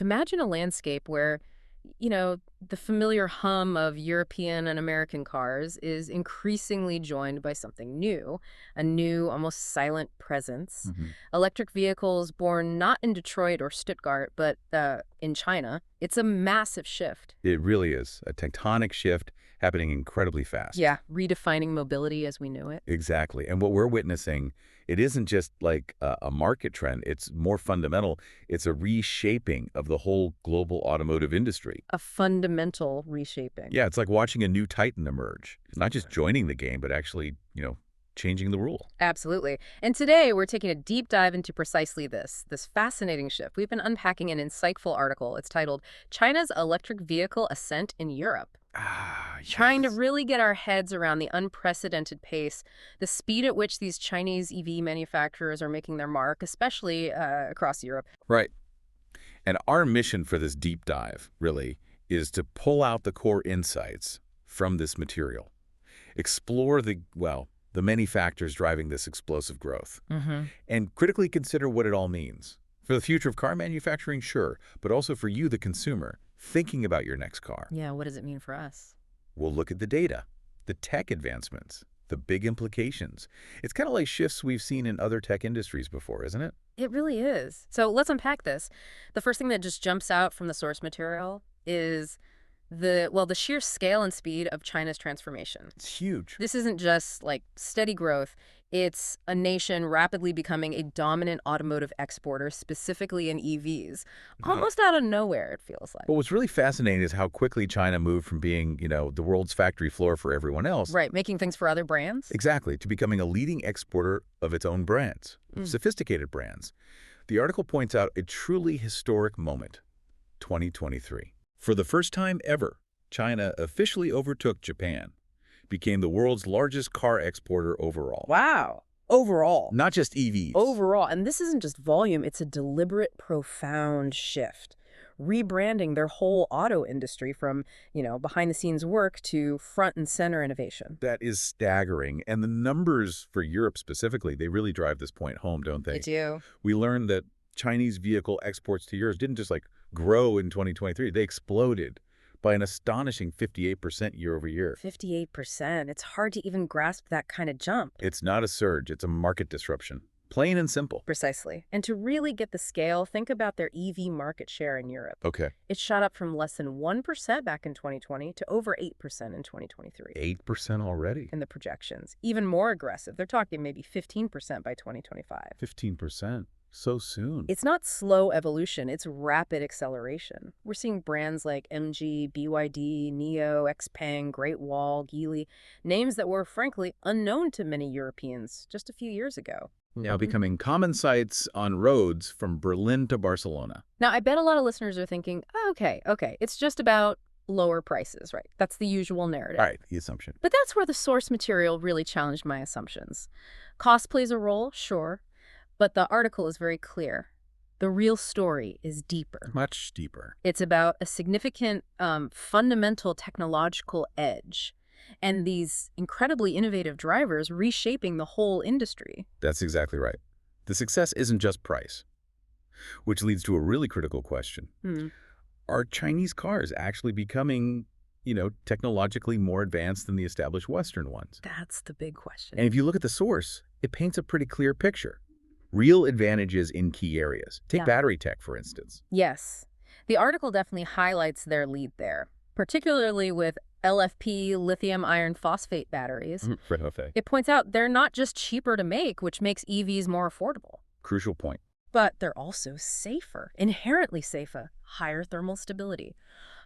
Imagine a landscape where, the familiar hum of European and American cars is increasingly joined by something new, a new, almost silent presence. Hmm. Electric vehicles born not in Detroit or Stuttgart, but in China. It's a massive shift. It really is a tectonic shift happening incredibly fast. Yeah, redefining mobility as we knew it. Exactly. And what we're witnessing, it isn't just like a market trend. It's more fundamental. It's a reshaping of the whole global automotive industry. A fundamental reshaping. Yeah, it's like watching a new titan emerge. Not just joining the game, but actually, changing the rule. Absolutely. And today we're taking a deep dive into precisely this fascinating shift. We've been unpacking an insightful article. It's titled China's Electric Vehicle Ascent in Europe. Ah, Trying to yes. really get our heads around the unprecedented pace, the speed at which these Chinese EV manufacturers are making their mark, especially across Europe. Right. And our mission for this deep dive, really, is to pull out the core insights from this material. Explore the many factors driving this explosive growth. Mm-hmm. And critically consider what it all means. For the future of car manufacturing, sure, but also for you, the consumer, thinking about your next car. Yeah, what does it mean for us? We'll look at the data, the tech advancements, the big implications. It's kind of like shifts we've seen in other tech industries before, isn't it? It really is. So let's unpack this. The first thing that just jumps out from the source material is the sheer scale and speed of China's transformation. It's huge. This isn't just like steady growth. It's a nation rapidly becoming a dominant automotive exporter, specifically in EVs. Almost out of nowhere, it feels like. But what's really fascinating is how quickly China moved from being, the world's factory floor for everyone else, Right, making things for other brands? exactly, to becoming a leading exporter of its own brands, Mm. sophisticated brands. The article points out a truly historic moment, 2023. For the first time ever, China officially overtook Japan, became the world's largest car exporter overall. Wow. Overall. Not just EVs. Overall. And this isn't just volume, it's a deliberate, profound shift. Rebranding their whole auto industry from, behind the scenes work to front and center innovation. That is staggering. And the numbers for Europe specifically, they really drive this point home, don't they? do. We learned that Chinese vehicle exports to Europe didn't just grow in 2023. They exploded by an astonishing 58% year over year. 58%. It's hard to even grasp that kind of jump. It's not a surge. It's a market disruption. Plain and simple. Precisely. And to really get the scale, think about their EV market share in Europe. Okay. It shot up from less than 1% back in 2020 to over 8% in 2023. 8% already. In the projections. Even more aggressive. They're talking maybe 15% by 2025. 15%. So soon. It's not slow evolution, it's rapid acceleration. We're seeing brands like MG, BYD, NIO, XPeng, Great Wall, Geely, names that were frankly unknown to many Europeans just a few years ago. Now becoming common sights on roads from Berlin to Barcelona. Now, I bet a lot of listeners are thinking, oh, okay, it's just about lower prices, right? That's the usual narrative. All right, the assumption. But that's where the source material really challenged my assumptions. Cost plays a role, sure, but the article is very clear. The real story is deeper. Much deeper. It's about a significant fundamental technological edge and these incredibly innovative drivers reshaping the whole industry. That's exactly right. The success isn't just price, which leads to a really critical question. Hmm. Are Chinese cars actually becoming, technologically more advanced than the established Western ones? That's the big question. And if you look at the source, it paints a pretty clear picture. Real advantages in key areas. Take Yeah. battery tech, for instance. Yes. The article definitely highlights their lead there, particularly with LFP lithium iron phosphate batteries. It points out they're not just cheaper to make, which makes EVs more affordable, Crucial point. but they're also safer, inherently safer, higher thermal stability.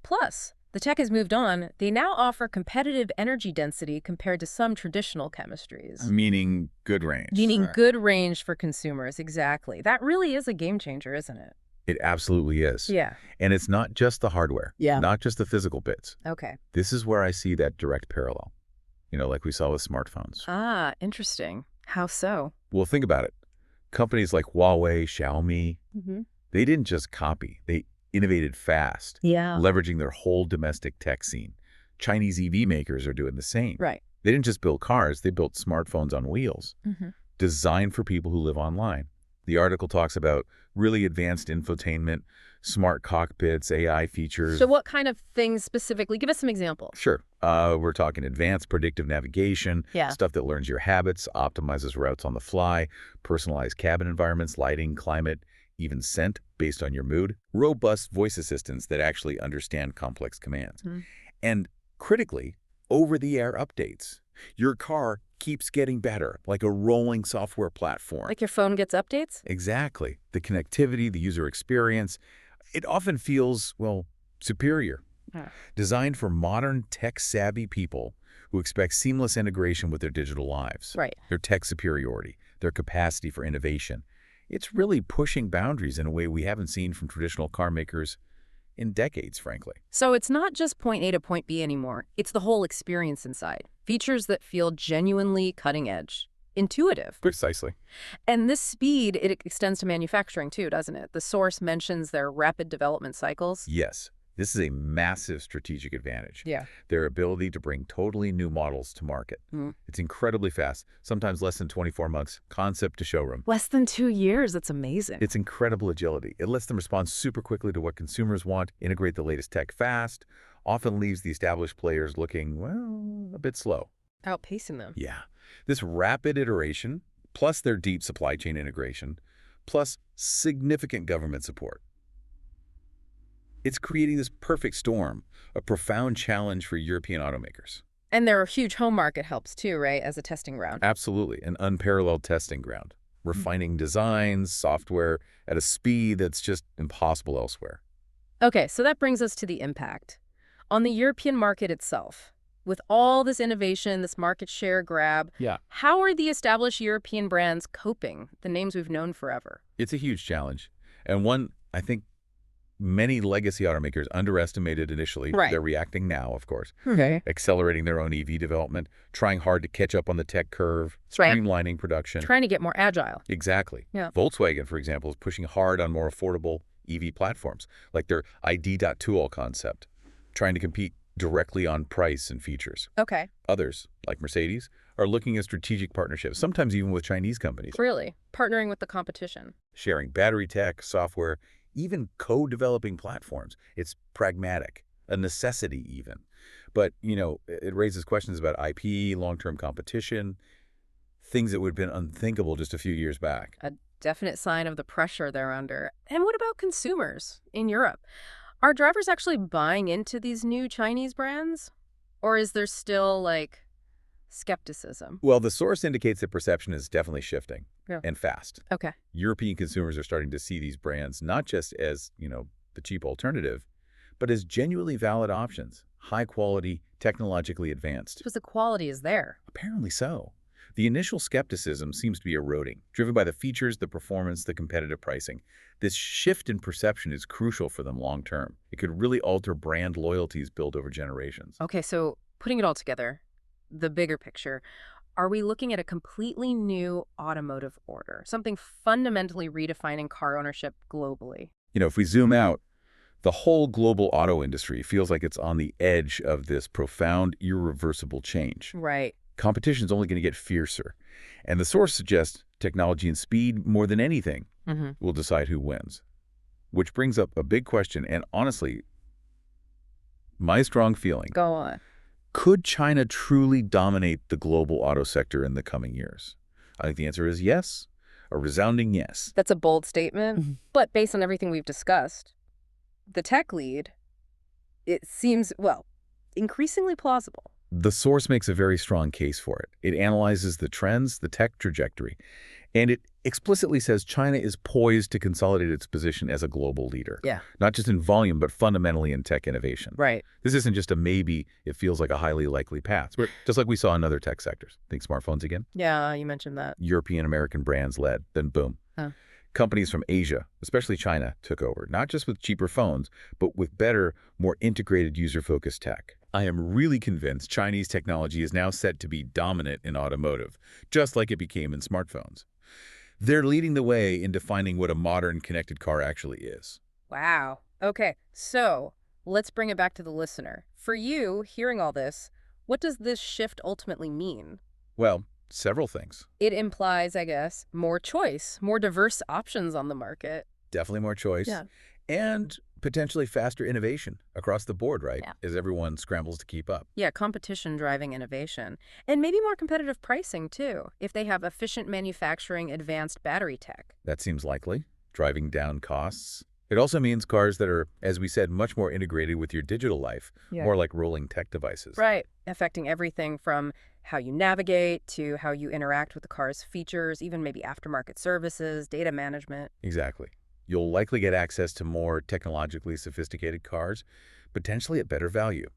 Plus, the tech has moved on. They now offer competitive energy density compared to some traditional chemistries. Meaning good range. Meaning Right. good range for consumers, exactly. That really is a game changer, isn't it? It absolutely is. Yeah. And it's not just the hardware. Yeah. Not just the physical bits. Okay. This is where I see that direct parallel. Like we saw with smartphones. Ah, interesting. How so? Well, think about it. Companies like Huawei, Xiaomi, Mm-hmm. they didn't just copy. They innovated fast, Yeah. leveraging their whole domestic tech scene. Chinese EV makers are doing the same. Right. They didn't just build cars, they built smartphones on wheels, Mm-hmm. designed for people who live online. The article talks about really advanced infotainment, smart cockpits, AI So features. what kind of things specifically? Give us some examples. Sure. We're talking advanced predictive navigation, Yeah. stuff that learns your habits, optimizes routes on the fly, personalized cabin environments, lighting, climate, even scent based on your mood, robust voice assistants that actually understand complex commands, Hmm. and critically, over-the-air updates. Your car keeps getting better, like a rolling software platform. Like your phone gets updates? Exactly. The connectivity, the user experience, it often feels, well, superior. Yeah. Designed for modern, tech-savvy people who expect seamless integration with their digital lives, Right. their tech superiority, their capacity for innovation. It's really pushing boundaries in a way we haven't seen from traditional car makers in decades, frankly. So it's not just point A to point B anymore. It's the whole experience inside. Features that feel genuinely cutting edge, intuitive. Precisely. And this speed, it extends to manufacturing too, doesn't it? The source mentions their rapid development cycles. Yes, this is a massive strategic advantage. Yeah. Their ability to bring totally new models to market. Mm. It's incredibly fast, sometimes less than 24 months, concept to showroom. Less than 2 years. That's amazing. It's incredible agility. It lets them respond super quickly to what consumers want, integrate the latest tech fast, often leaves the established players looking, well, a bit slow. Outpacing them. Yeah. This rapid iteration, plus their deep supply chain integration, plus significant government support. It's creating this perfect storm, a profound challenge for European automakers. And their huge home market helps too, right, as a testing ground. Absolutely, an unparalleled testing ground, refining designs, software at a speed that's just impossible elsewhere. Okay, so that brings us to the impact. On the European market itself, with all this innovation, this market share grab, Yeah. how are the established European brands coping, the names we've known forever? It's a huge challenge, and one I think many legacy automakers underestimated initially. Right. They're reacting now, of course, Okay. accelerating their own EV development, trying hard to catch up on the tech curve, Right. streamlining production. Trying to get more agile. Exactly. Yeah. Volkswagen, for example, is pushing hard on more affordable EV platforms, like their ID.2all concept, trying to compete directly on price and features. Okay. Others, like Mercedes, are looking at strategic partnerships, sometimes even with Chinese companies, Really? Partnering with the competition. sharing battery tech, software, even co-developing platforms. It's pragmatic, a necessity even. But, it raises questions about IP, long-term competition, things that would have been unthinkable just a few years back. A definite sign of the pressure they're under. And what about consumers in Europe? Are drivers actually buying into these new Chinese brands? Or is there still, skepticism? Well, the source indicates that perception is definitely shifting, Yeah. and fast. Okay. European consumers are starting to see these brands not just as, the cheap alternative, but as genuinely valid options, high quality, technologically advanced. Because the quality is there. Apparently so. The initial skepticism seems to be eroding, driven by the features, the performance, the competitive pricing. This shift in perception is crucial for them long term. It could really alter brand loyalties built over generations. Okay, so putting it all together, the bigger picture, are we looking at a completely new automotive order? Something fundamentally redefining car ownership globally? If we zoom out, the whole global auto industry feels like it's on the edge of this profound, irreversible change. Right. Competition's only going to get fiercer. And the source suggests technology and speed, more than anything, Mm-hmm. will decide who wins. Which brings up a big question, and honestly, my strong feeling. Go on. Could China truly dominate the global auto sector in the coming years? I think the answer is yes, a resounding yes. That's a bold statement, Mhm. but based on everything we've discussed, the tech lead, it seems, increasingly plausible. The source makes a very strong case for it. It analyzes the trends, the tech trajectory, and it explicitly says China is poised to consolidate its position as a global leader. Yeah. Not just in volume, but fundamentally in tech innovation. Right. This isn't just a maybe, it feels like a highly likely path. Just like we saw in other tech sectors. Think smartphones again? Yeah, you mentioned that. European American brands led, then boom. Huh. Companies from Asia, especially China, took over, not just with cheaper phones, but with better, more integrated user-focused tech. I am really convinced Chinese technology is now set to be dominant in automotive, just like it became in smartphones. They're leading the way in defining what a modern connected car actually is. Wow. Okay, so let's bring it back to the listener. For you, hearing all this, what does this shift ultimately mean? Well, Several things. It implies, I guess, more choice, more diverse options on the market. Definitely more choice. Yeah. And potentially faster innovation across the board, right? Yeah. As everyone scrambles to keep up. Yeah, competition driving innovation. And maybe more competitive pricing, too, if they have efficient manufacturing, advanced battery tech. That seems likely, driving down costs. It also means cars that are, as we said, much more integrated with your digital life, Yeah. more like rolling tech devices. Right. Affecting everything from how you navigate to how you interact with the car's features, even maybe aftermarket services, data management. Exactly. You'll likely get access to more technologically sophisticated cars, potentially at better value.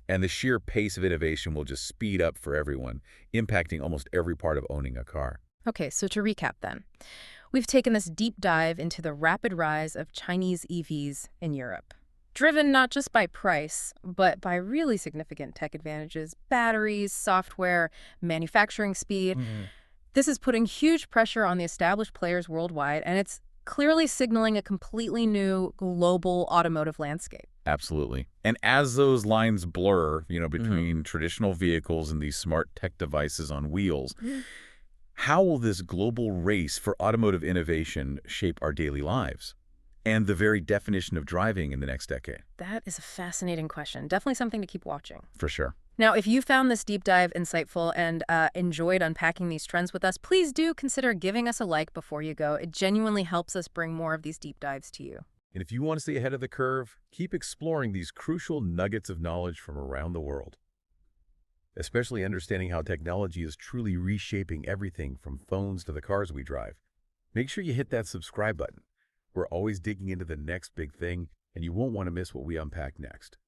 And the sheer pace of innovation will just speed up for everyone, impacting almost every part of owning a car. Okay, so to recap then, we've taken this deep dive into the rapid rise of Chinese EVs in Europe. Driven not just by price, but by really significant tech advantages, batteries, software, manufacturing speed. This is putting huge pressure on the established players worldwide, and it's clearly signaling a completely new global automotive landscape. Absolutely. And as those lines blur, between traditional vehicles and these smart tech devices on wheels, how will this global race for automotive innovation shape our daily lives and the very definition of driving in the next decade? That is a fascinating question. Definitely something to keep watching. For sure. Now, if you found this deep dive insightful and enjoyed unpacking these trends with us, please do consider giving us a like before you go. It genuinely helps us bring more of these deep dives to you. And if you want to stay ahead of the curve, keep exploring these crucial nuggets of knowledge from around the world, especially understanding how technology is truly reshaping everything from phones to the cars we drive. Make sure you hit that subscribe button. We're always digging into the next big thing, and you won't want to miss what we unpack next.